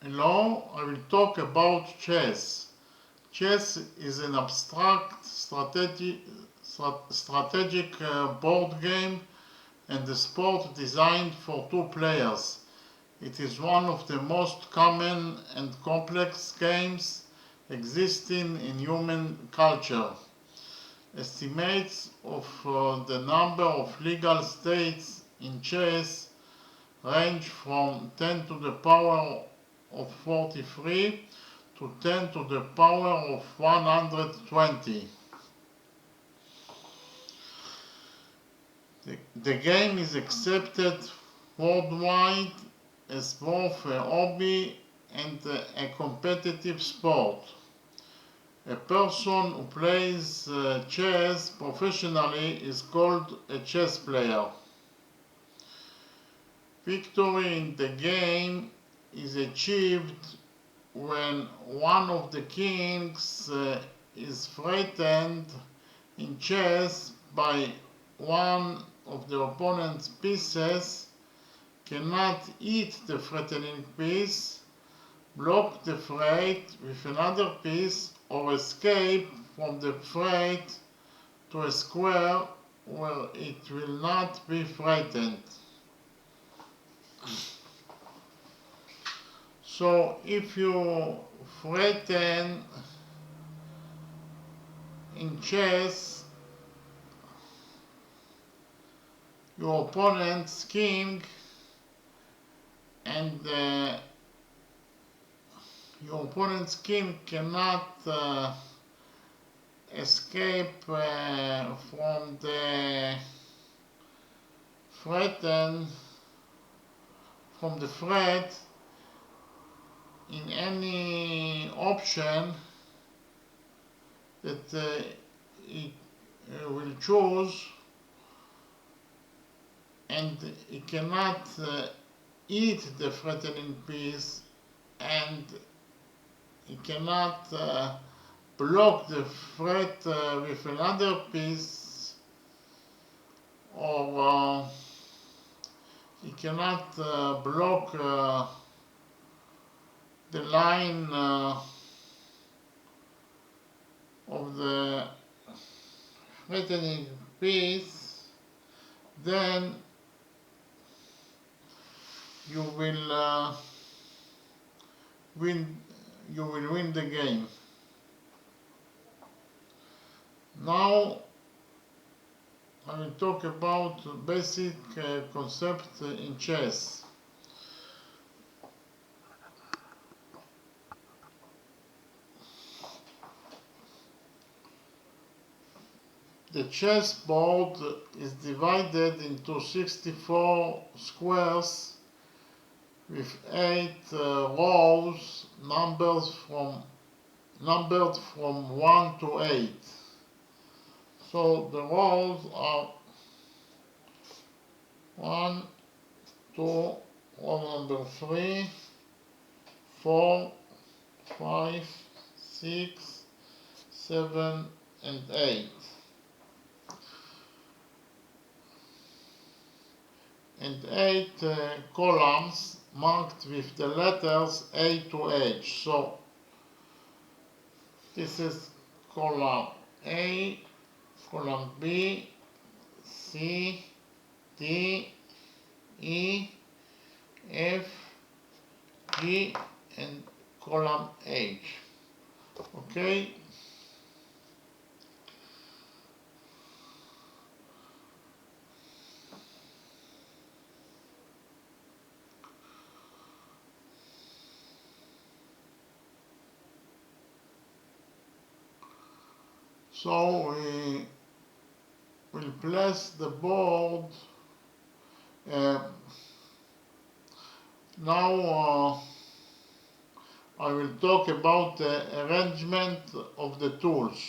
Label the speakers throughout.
Speaker 1: Hello, I will talk about chess. Chess is an abstract strategic board game and a sport designed for two players. It is one of the most common and complex games existing in human culture. Estimates of the number of legal states in chess range from 10 to the power of 43 to 10 to the power of 120. The game is accepted worldwide as both a hobby and a competitive sport. A person who plays chess professionally is called a chess player. Victory in the game is achieved when one of the kings is threatened in chess by one of the opponent's pieces, cannot eat the threatening piece, block the threat with another piece, or escape from the threat to a square where it will not be threatened. So if you threaten in chess your opponent's king and your opponent's king cannot escape from the threaten from the threat in any option that it will choose, and it cannot eat the threatening piece, and it cannot block the threat with another piece, or it cannot block the line of the threatening piece, then you will win the game. Now I will talk about basic concept in chess. The chessboard is divided into 64 squares with 8 rows numbered from 1 to 8. So the rows are 1, 2, row number 3, 4, 5, 6, 7, and 8. And 8 columns marked with the letters A to H. So this is column A, column B, C, D, E, F, G, and column H. Okay? So we will place the board. Now I will talk about the arrangement of the tools.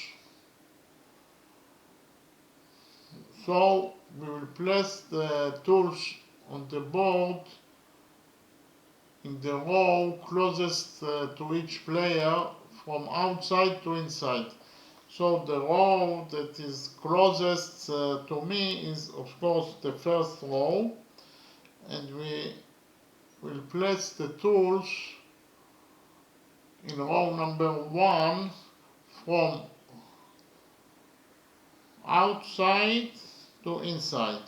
Speaker 1: So we will place the tools on the board in the row closest to each player from outside to inside. So the row that is closest to me is of course the first row, and we will place the tools in row number 1 from outside to inside.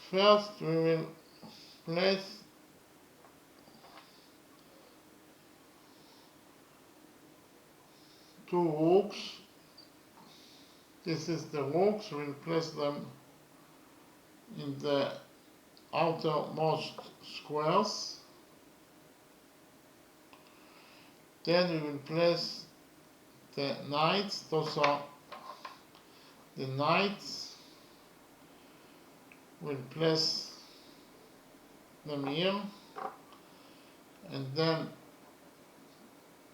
Speaker 1: First we will place two hooks. This is the hooks. We'll place them in the outermost squares. Then we will place the knights. Those are the knights. We'll place them here, and then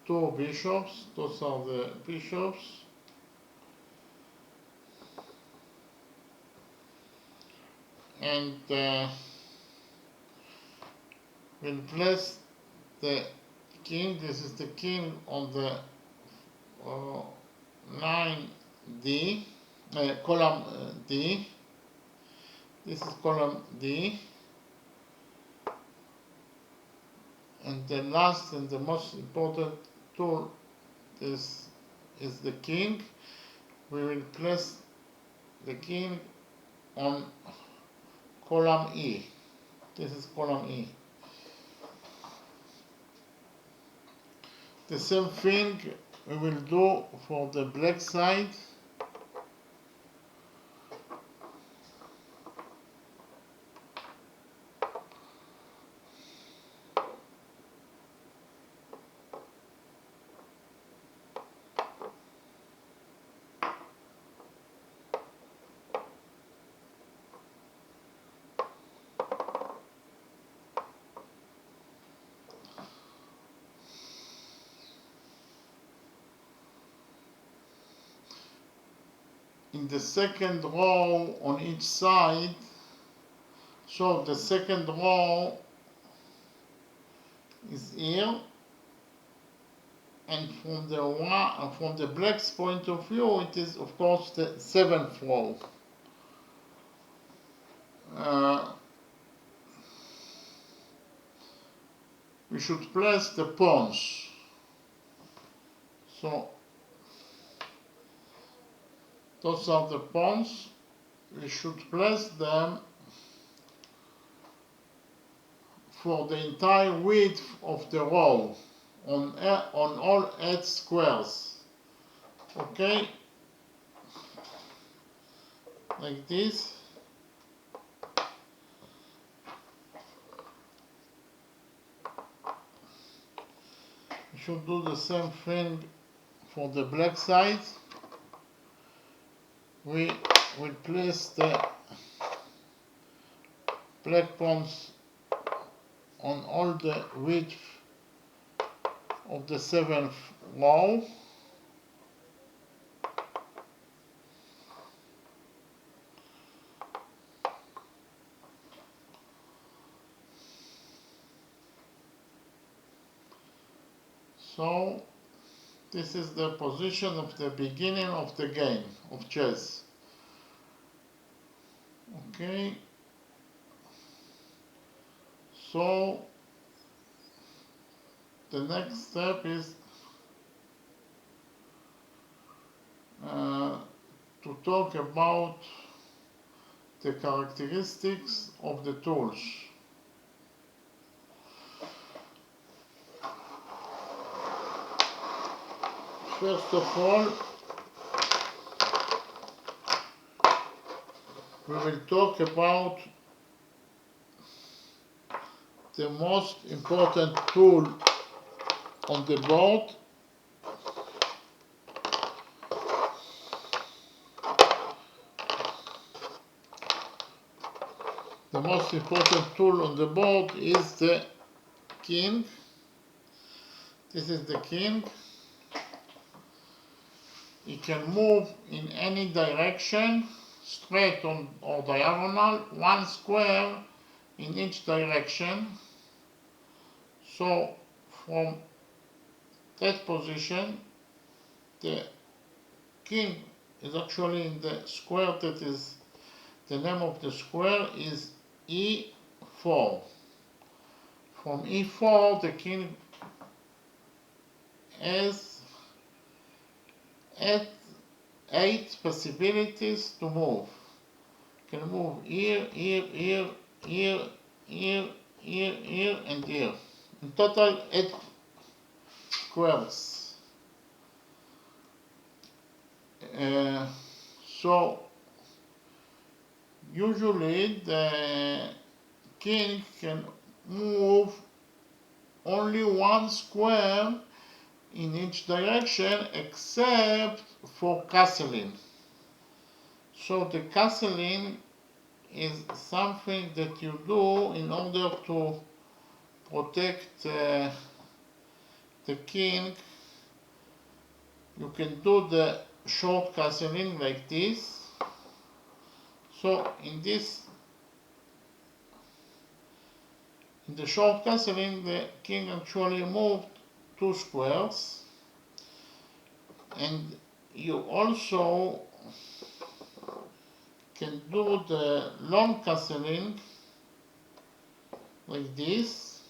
Speaker 1: two bishops. Those are the bishops. And we'll place the king. This is the king on the line D, column D. This is column D. And the last and the most important tool is the king. We will place the king on column E. This is column E. The same thing we will do for the black side. In the second row on each side, so the second row is here, and from the black's point of view, it is of course the 7th row. We should place the pawns. So those are the pawns. We should place them for the entire width of the row on all 8 squares. Okay, like this. We should do the same thing for the black side. We will place the black pawns on all the width of the 7th row. So this is the position of the beginning of the game of chess. Okay, so the next step is to talk about the characteristics of the tools. First of all, we will talk about the most important tool on the board. The most important tool on the board is the king. This is the king. He can move in any direction, straight or diagonal, 1 square in each direction. So from that position, the king is actually in the square. That is, the name of the square is E4. from e4 the king has 8 possibilities to move. Can move here, here, here, here, here, here, here, and here. In total, 8 squares. So usually the king can move only 1 square in each direction except for castling. So the castling is something that you do in order to protect the king. You can do the short castling like this. So in the short castling the king actually moved 2 squares, and you also can do the long castling like this.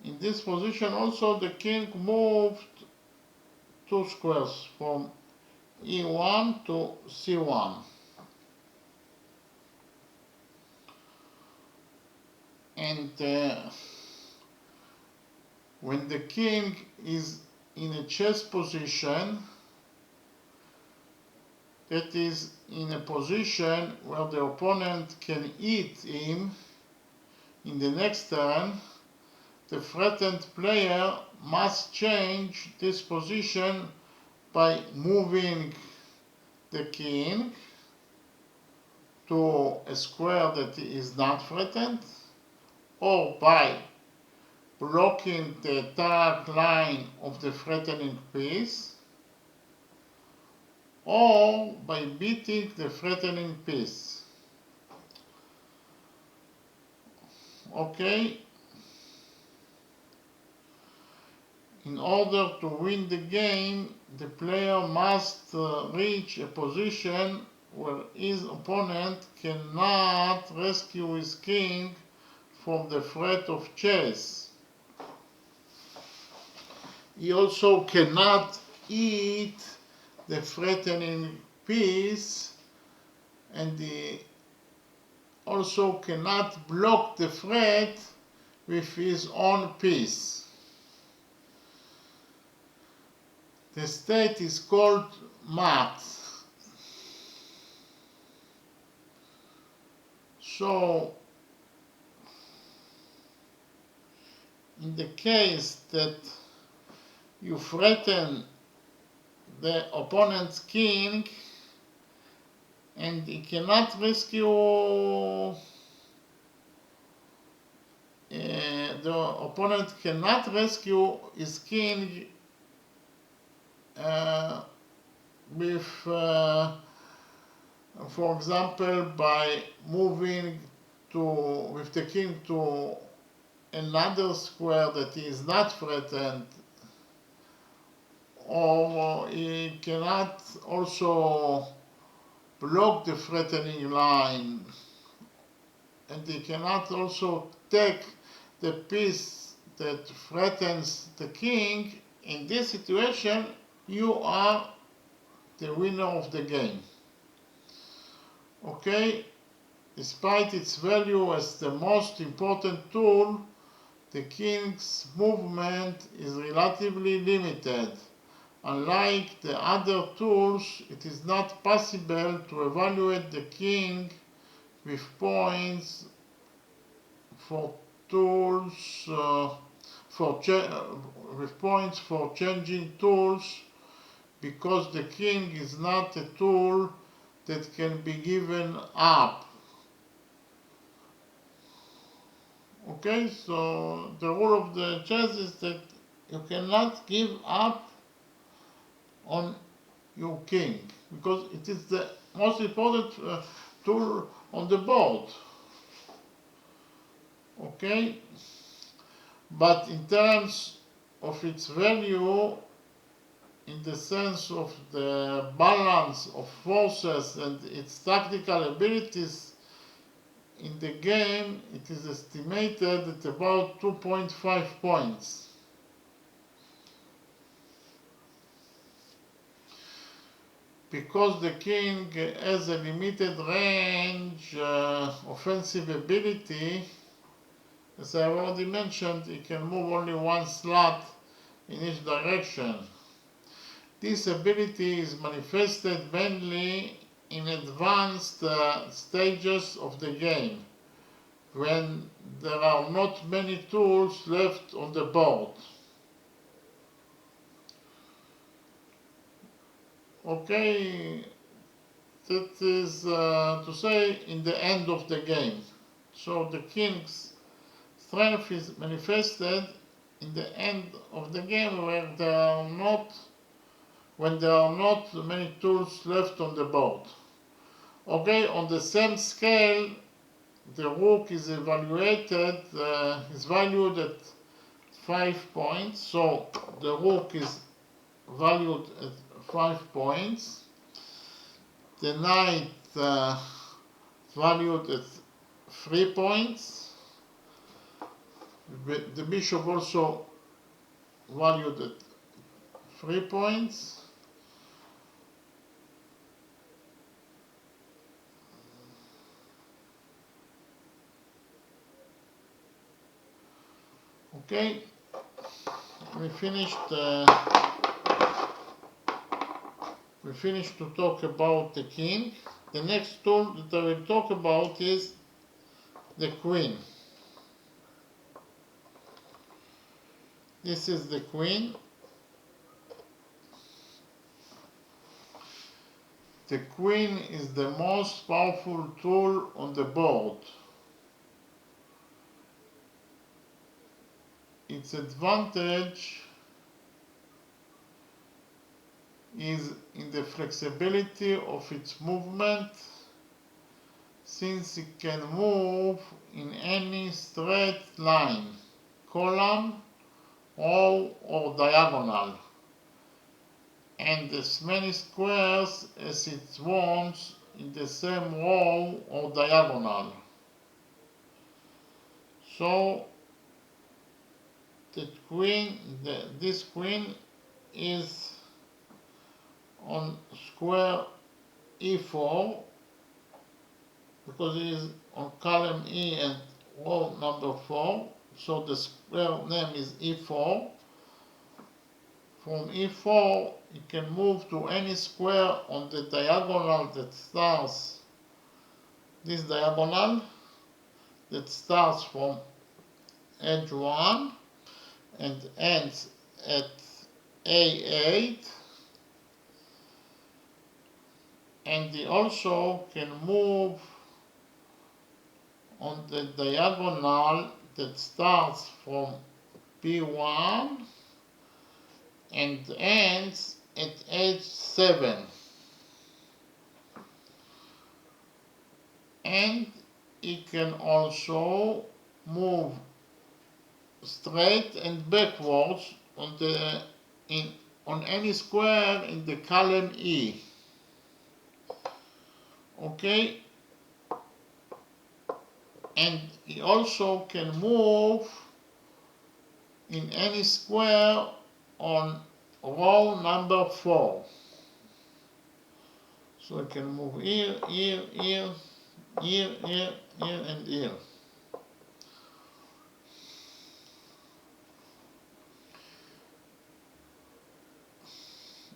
Speaker 1: In this position also the king moved 2 squares from E1 to C1. And when the king is in a chess position, that is in a position where the opponent can hit him in the next turn, the threatened player must change this position by moving the king to a square that is not threatened, or by blocking the attack line of the threatening piece, or by beating the threatening piece. Okay? In order to win the game, the player must reach a position where his opponent cannot rescue his king from the threat of chase. He also cannot eat the threatening piece, and he also cannot block the threat with his own piece. The state is called mat. So, in the case that you threaten the opponent's king and he cannot rescue, the opponent cannot rescue his king with, for example, by moving with the king to another square that is not threatened, or he cannot also block the threatening line, and he cannot also take the piece that threatens the king. In this situation, you are the winner of the game. Okay? Despite its value as the most important tool, the king's movement is relatively limited. Unlike the other tools, it is not possible to evaluate the king with points for tools, with points for changing tools, because the king is not a tool that can be given up. Okay, so the rule of the chess is that you cannot give up on your king, because it is the most important tool on the board. Okay, but in terms of its value, in the sense of the balance of forces and its tactical abilities, in the game it is estimated at about 2.5 points. Because the king has a limited range offensive ability, as I already mentioned, he can move only one slot in each direction. This ability is manifested mainly in advanced stages of the game, when there are not many tools left on the board. Okay, that is to say in the end of the game. So the king's strength is manifested in the end of the game when there are not many tools left on the board. Okay, on the same scale, the rook is is valued at 5 points. So the rook is valued at 5 points. The knight valued at 3 points. The bishop also valued at 3 points. Okay, we finished to talk about the king. The next tool that I will talk about is the queen. This is the queen. The queen is the most powerful tool on the board. Its advantage is in the flexibility of its movement, since it can move in any straight line, column, row or diagonal, and as many squares as it wants in the same row or diagonal. So this queen is on square E4 because it is on column E and row number 4, so the square name is E4. From E4 you can move to any square on the diagonal that starts this diagonal that starts from edge 1 and ends at A8, and he also can move on the diagonal that starts from B1 and ends at H7, and he can also move straight and backwards on any square in the column E. Okay, and he also can move in any square on row number 4. So I can move here, here, here, here, here, here, and here.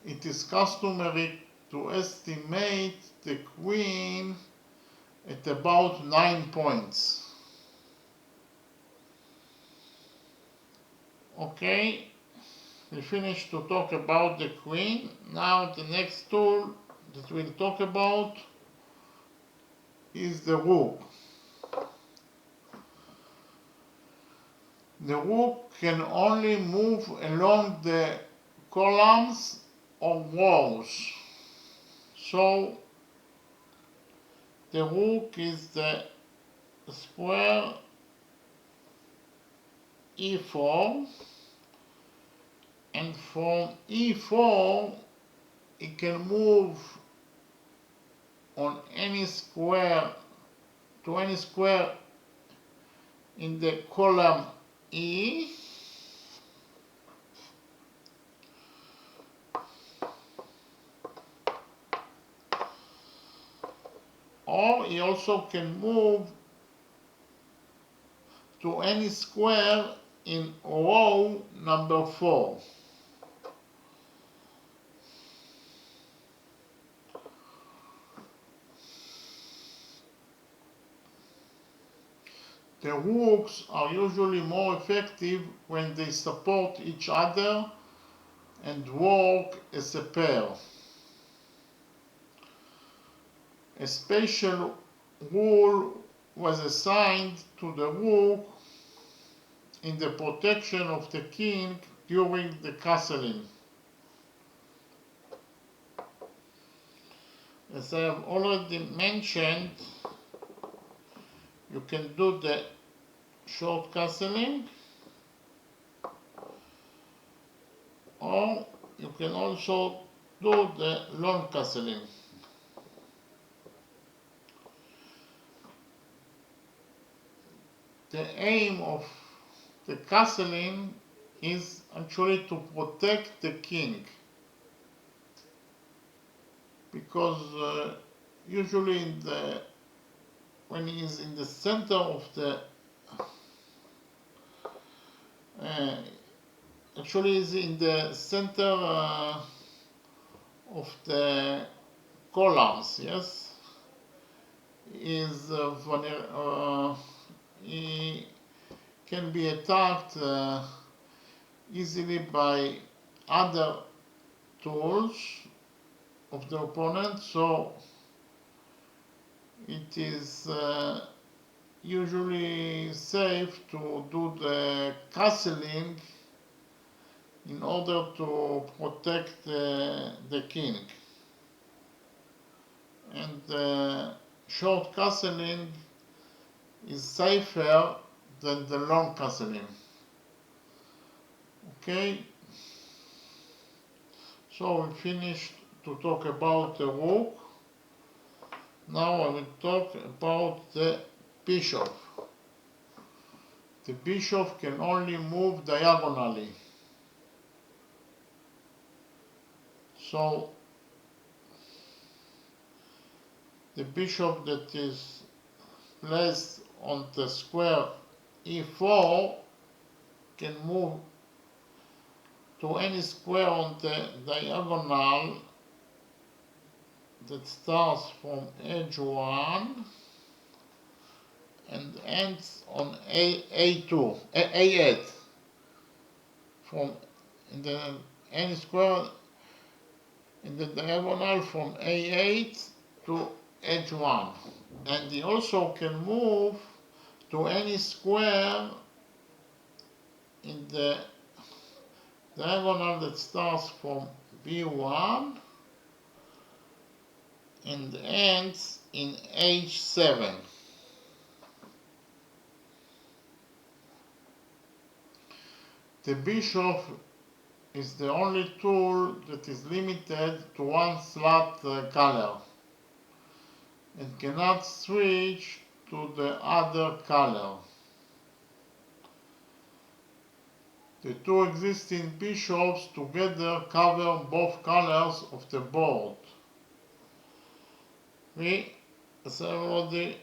Speaker 1: It is customary to estimate the queen at about 9 points. Okay, we finished to talk about the queen. Now the next tool that we'll talk about is the rook. The rook can only move along the columns or rows. So the rook is the square E4, and from E4 it can move on any square to any square in the column E, or he also can move to any square in row number 4. The rooks are usually more effective when they support each other and work as a pair. A special rule was assigned to the rook in the protection of the king during the castling. As I have already mentioned, you can do the short castling, or you can also do the long castling. The aim of the castling is actually to protect the king, because usually when he is in the center of the actually is in the center of the columns, yes, he can be attacked easily by other tools of the opponent, so it is usually safe to do the castling in order to protect the king. And short castling is safer than the long castling. Okay, so we finished to talk about the rook. Now I will talk about the bishop. The bishop can only move diagonally. So the bishop that is placed on the square E4 can move to any square on the diagonal that starts from edge 1 and ends on A8 from any square in the diagonal from A8 to edge 1, and he also can move to any square in the diagonal that starts from B1 and ends in H7. The bishop is the only tool that is limited to one slot color and cannot switch to the other color. The two existing bishops together cover both colors of the board. As I already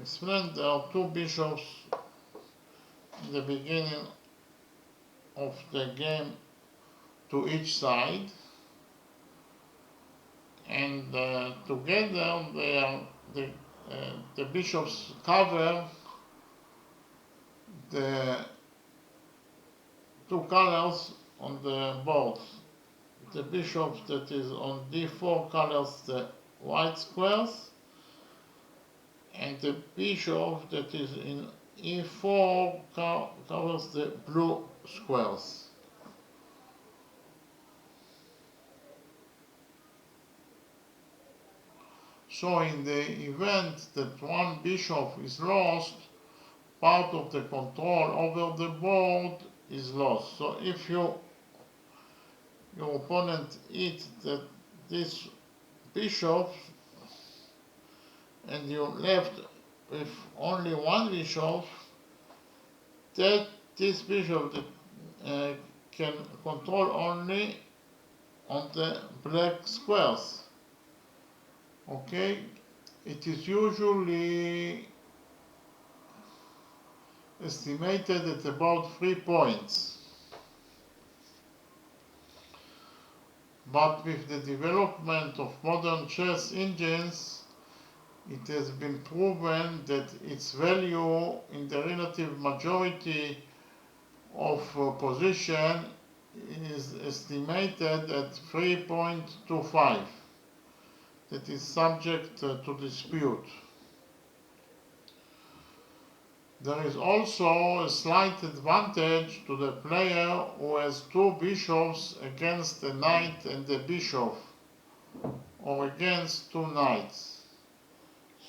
Speaker 1: explained, there are two bishops in the beginning of the game to each side, and together the bishops cover the two colors on the board. The bishop that is on D4 colors the white squares, and the bishop that is in E4 covers the blue squares. So in the event that one bishop is lost, part of the control over the board is lost. So if your opponent eats this bishop and you're left with only one bishop, that this bishop can control only on the black squares. Okay, it is usually estimated at about 3 points. But with the development of modern chess engines, it has been proven that its value in the relative majority of position is estimated at 3.25. That is subject to dispute. There is also a slight advantage to the player who has two bishops against a knight and a bishop, or against two knights.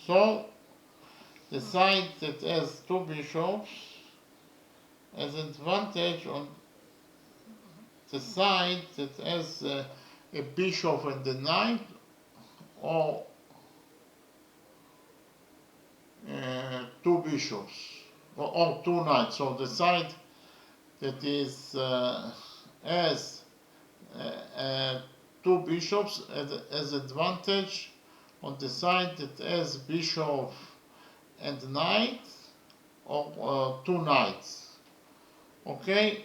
Speaker 1: So, the side that has two bishops has advantage on the side that has a bishop and a knight, or two bishops, or two knights. So the side that is has two bishops has advantage on the side that has bishop and knight, or two knights. Okay.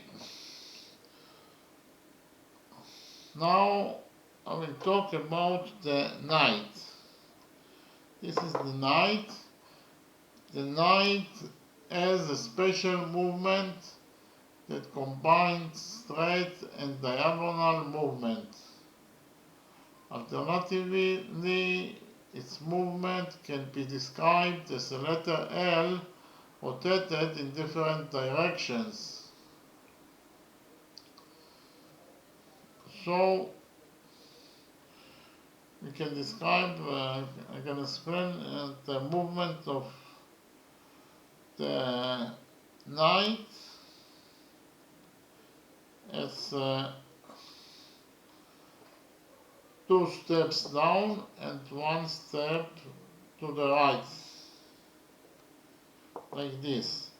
Speaker 1: Now I will talk about the knight. This is the knight. The knight has a special movement that combines straight and diagonal movement. Alternatively, its movement can be described as a letter L rotated in different directions. So, we can describe, I can explain the movement of the knight as 2 steps down and 1 step to the right, like this,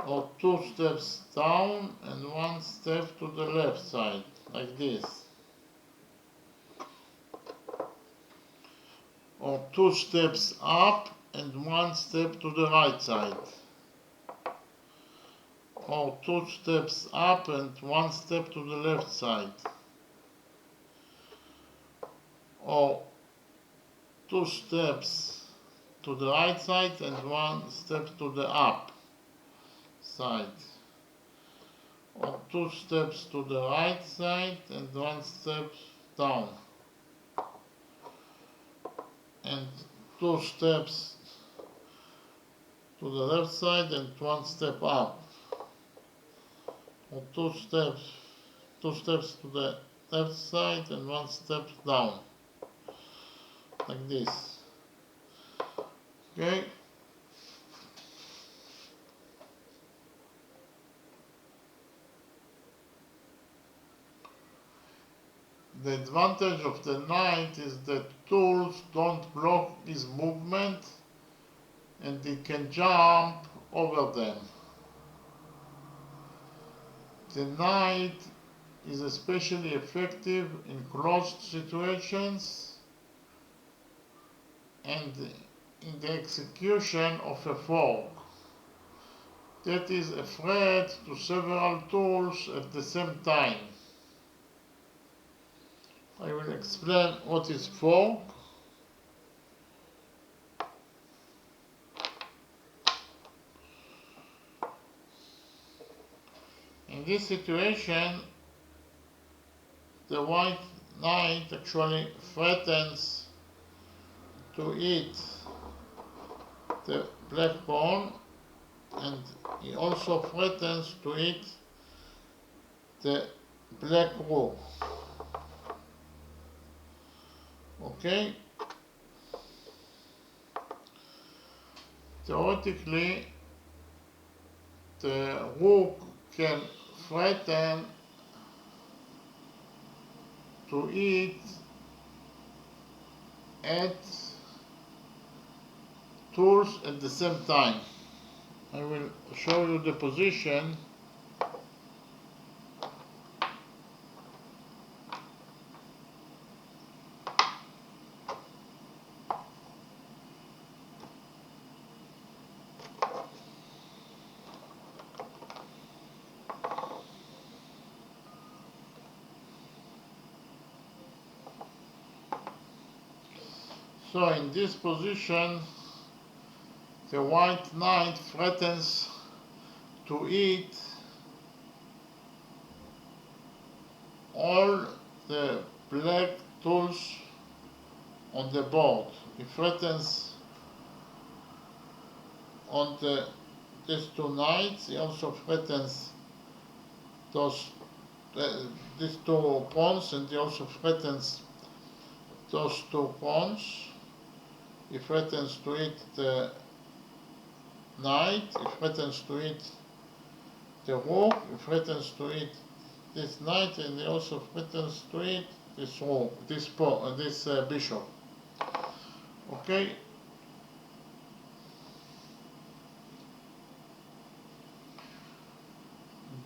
Speaker 1: or 2 steps down and 1 step to the left side, like this, or 2 steps up and 1 step to the right side, or 2 steps up and 1 step to the left side, or 2 steps to the right side and 1 step to the up side, or 2 steps to the right side and 1 step down, and 2 steps to the left side and 1 step up, or 2 steps to the left side and 1 step down, like this. Okay. The advantage of the knight is that tools don't block his movement and he can jump over them. The knight is especially effective in closed situations and in the execution of a fork that is a threat to several tools at the same time. I will explain what is fork. In this situation, the white knight actually threatens to eat the black pawn, and he also threatens to eat the black rook. Okay? Theoretically, the rook can threaten to eat at tools at the same time. I will show you the position. So in this position, the white knight threatens to eat all the black tools on the board. He threatens on these two knights. He also threatens these two pawns, and he also threatens those two pawns. He threatens to eat the knight. He threatens to eat the rook. He threatens to eat this knight, and he also threatens to eat this rook, this bishop. Okay.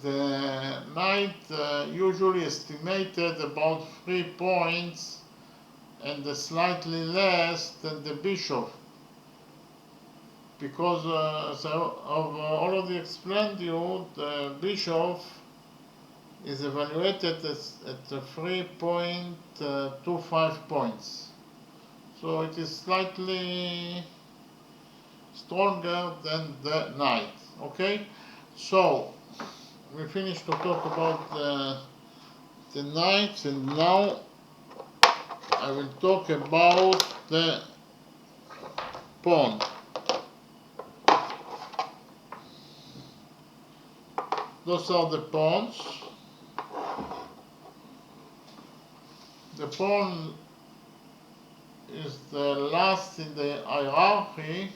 Speaker 1: The knight usually estimated about 3 points and slightly less than the bishop, because as I already explained to you, the bishop is evaluated at 3.25 points. So it is slightly stronger than the knight. Okay, so we finished to talk about the knights, and now I will talk about the pawn. Those are the pawns. The pawn is the last in the hierarchy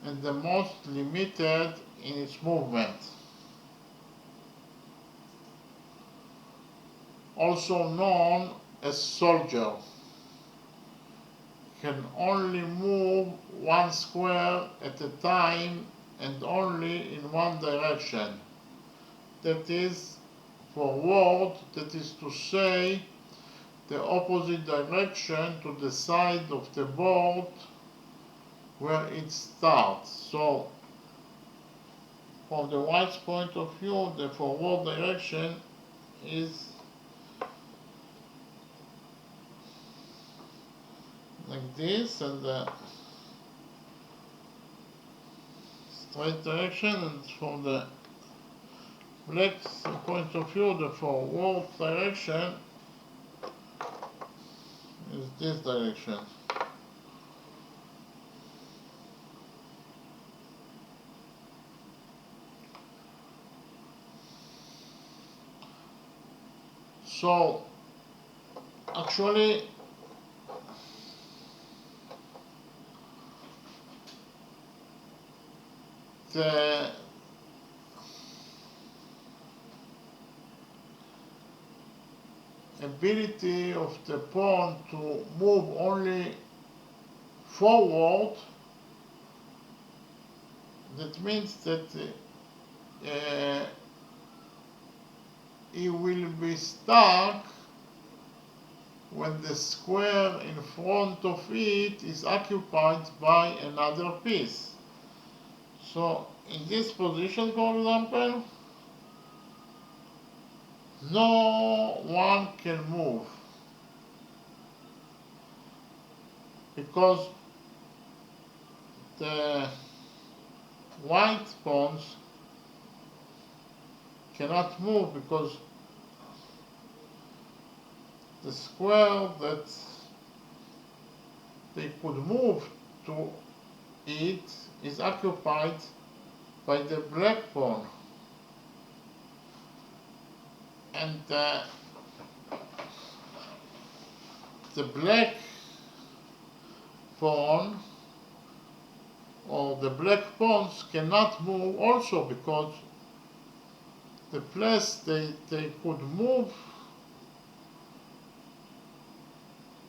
Speaker 1: and the most limited in its movement. Also known as soldier. Can only move one square at a time and only in one direction. That is forward, that is to say, the opposite direction to the side of the board where it starts. So, from the white's point of view, the forward direction is like this, and the straight direction, and from the black's point of view, the forward direction is this direction. So, actually, the ability of the pawn to move only forward, that means that he will be stuck when the square in front of it is occupied by another piece. So in this position, for example, no one can move because the white pawns cannot move, because the square that they could move to it is occupied by the black pawn. And the black pawn or the black pawns cannot move also, because the place they could move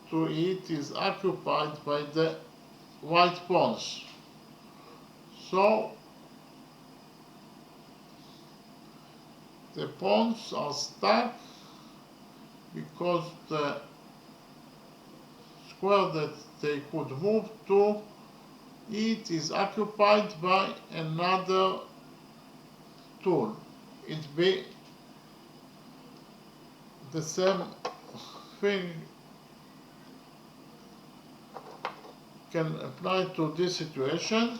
Speaker 1: to it is occupied by the white pawns. So the pawns are stuck because the square that they could move to it is occupied by another tool. It be the same thing can apply to this situation.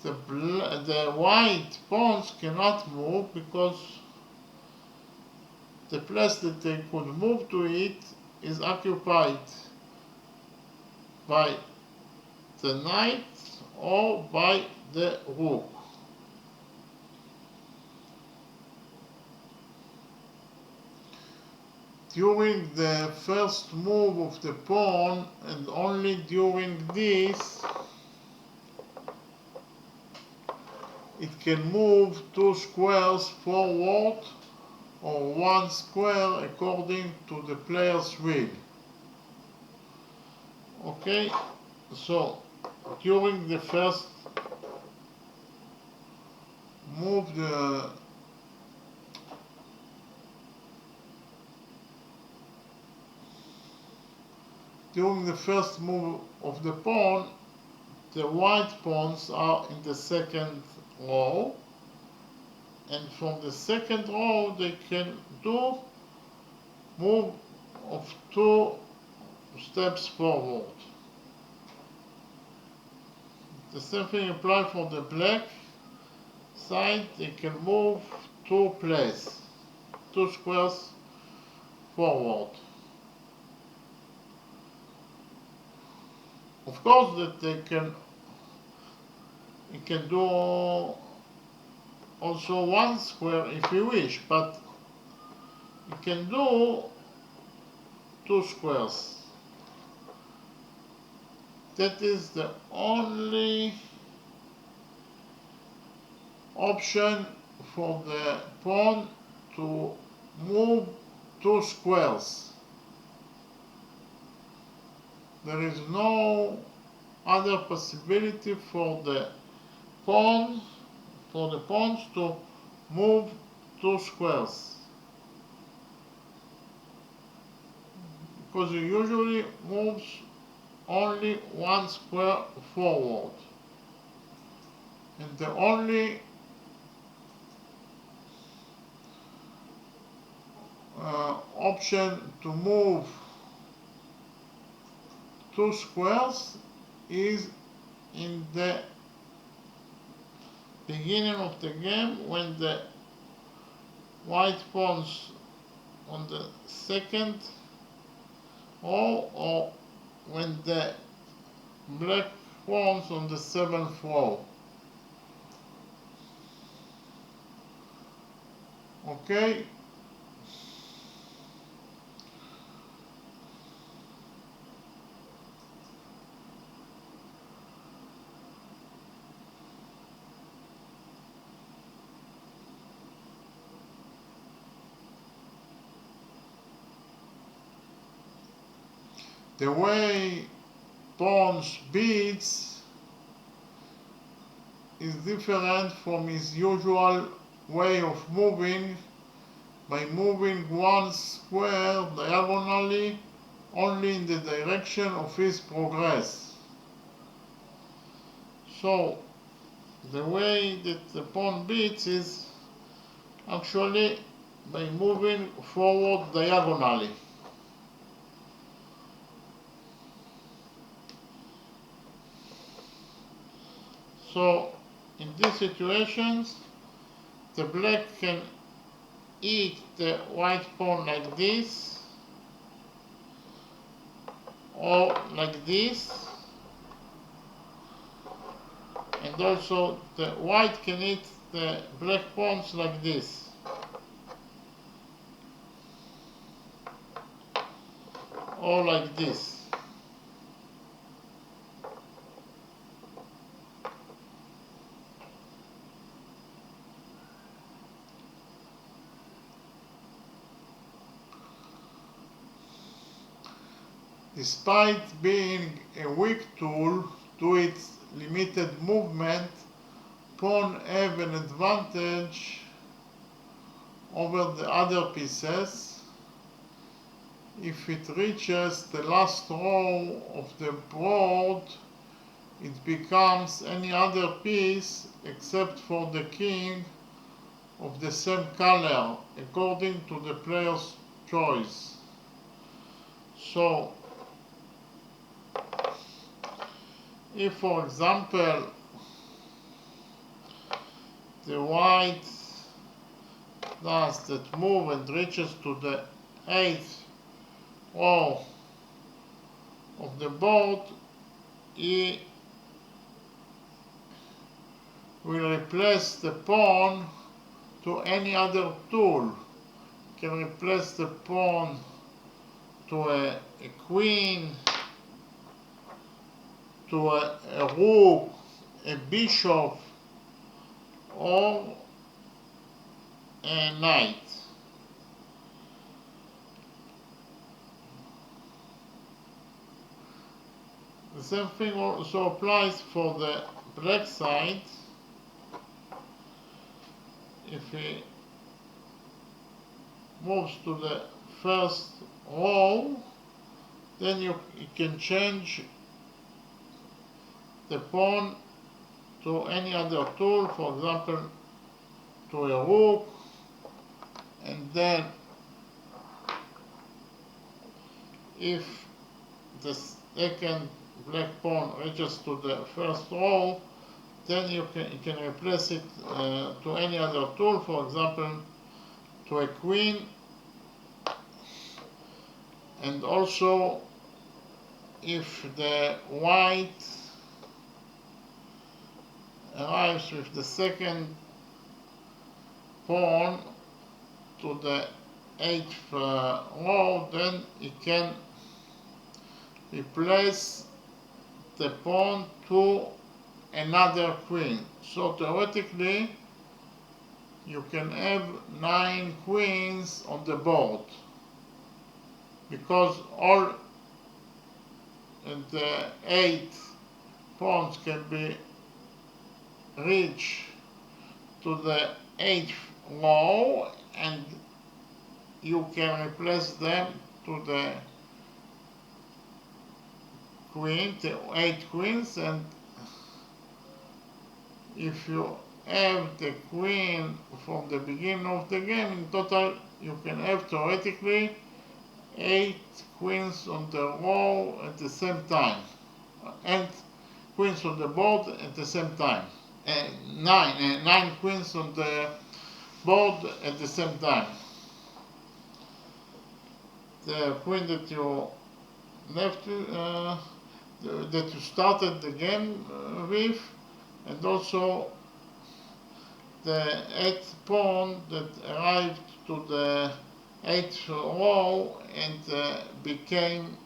Speaker 1: The white pawns cannot move because the place that they could move to it is occupied by the knight or by the rook. During the first move of the pawn, and only during this, it can move 2 squares forward or 1 square according to the player's will. Okay, so during the first move, during the first move of the pawn, the white pawns are in the second row, and from the second row they can do move of 2 steps forward. The same thing applies for the black side. They can move 2 places, 2 squares forward. Of course that it can do also 1 square if you wish, but you can do 2 squares. That is the only option for the pawn to move 2 squares. There is no other possibility for the pawns to move 2 squares, because it usually moves only 1 square forward, and the only option to move 2 squares is in the beginning of the game, when the white pawns on the second row, or when the black pawns on the 7th row. Okay. The way pawns beats is different from his usual way of moving, by moving 1 square diagonally only in the direction of his progress. So the way that the pawn beats is actually by moving forward diagonally. So in these situations, the black can eat the white pawn like this, or like this, and also the white can eat the black pawns like this, or like this. Despite being a weak tool to its limited movement, pawn have an advantage over the other pieces. If it reaches the last row of the board, it becomes any other piece except for the king of the same color, according to the player's choice. So, if for example the white does that move and reaches to the 8th row of the board, he will replace the pawn to any other tool. He can replace the pawn to a queen, to a rook, a bishop, or a knight. The same thing also applies for the black side. If he moves to the first row, then you can change the pawn to any other tool, for example to a rook, and then if the second black pawn reaches to the first row, then you can replace it to any other tool, for example to a queen. And also, if the white arrives with the second pawn to the 8th row, then it can replace the pawn to another queen. So theoretically, you can have 9 queens on the board, because all the 8 pawns can be reached to the 8th row, and you can replace them to the queen, the 8 queens. And if you have the queen from the beginning of the game, in total you can have theoretically 8 queens on the row at the same time, and queens on the board at the same time. 9 queens on the board at the same time. The queen that you left, that you started the game with, and also the 8th pawn that arrived to the 8th row and became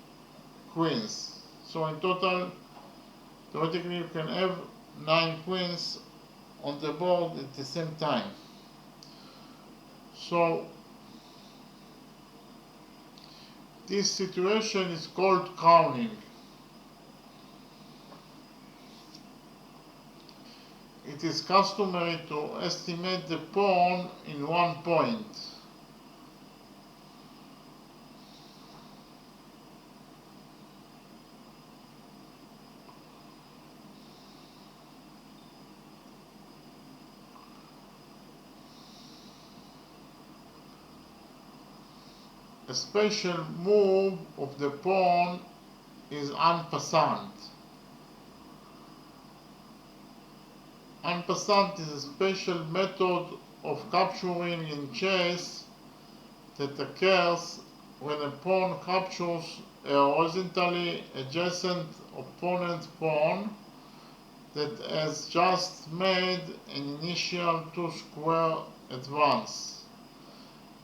Speaker 1: queens. So in total, theoretically, you can have 9 queens on the board at the same time. So this situation is called crowning. It is customary to estimate the pawn in 1 point. A special move of the pawn is en passant. En passant is a special method of capturing in chess that occurs when a pawn captures a horizontally adjacent opponent pawn that has just made an initial 2-square advance.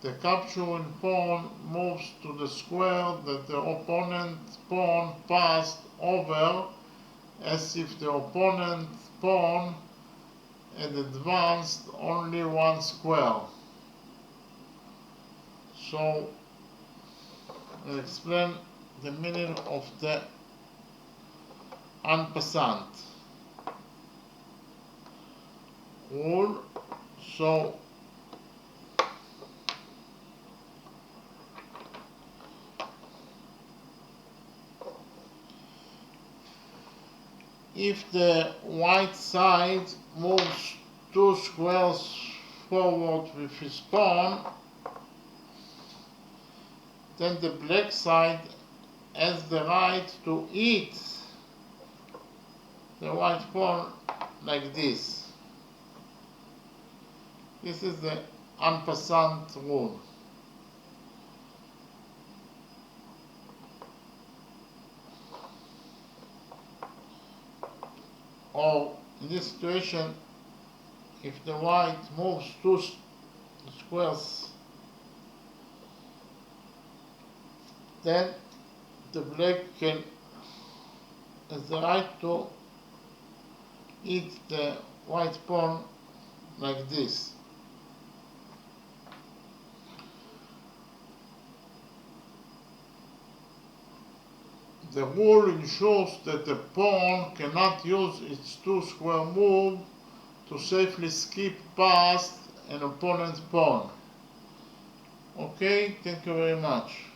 Speaker 1: The capturing pawn moves to the square that the opponent pawn passed over, as if the opponent pawn had advanced only 1 square. So I'll explain the meaning of the en passant rule. So if the white side moves 2 squares forward with his pawn, then the black side has the right to eat the white pawn like this. This is the en passant rule. Or in this situation, if the white moves 2 squares, then the black has the right to eat the white pawn like this. The rule ensures that the pawn cannot use its 2-square move to safely skip past an opponent's pawn. Okay, thank you very much.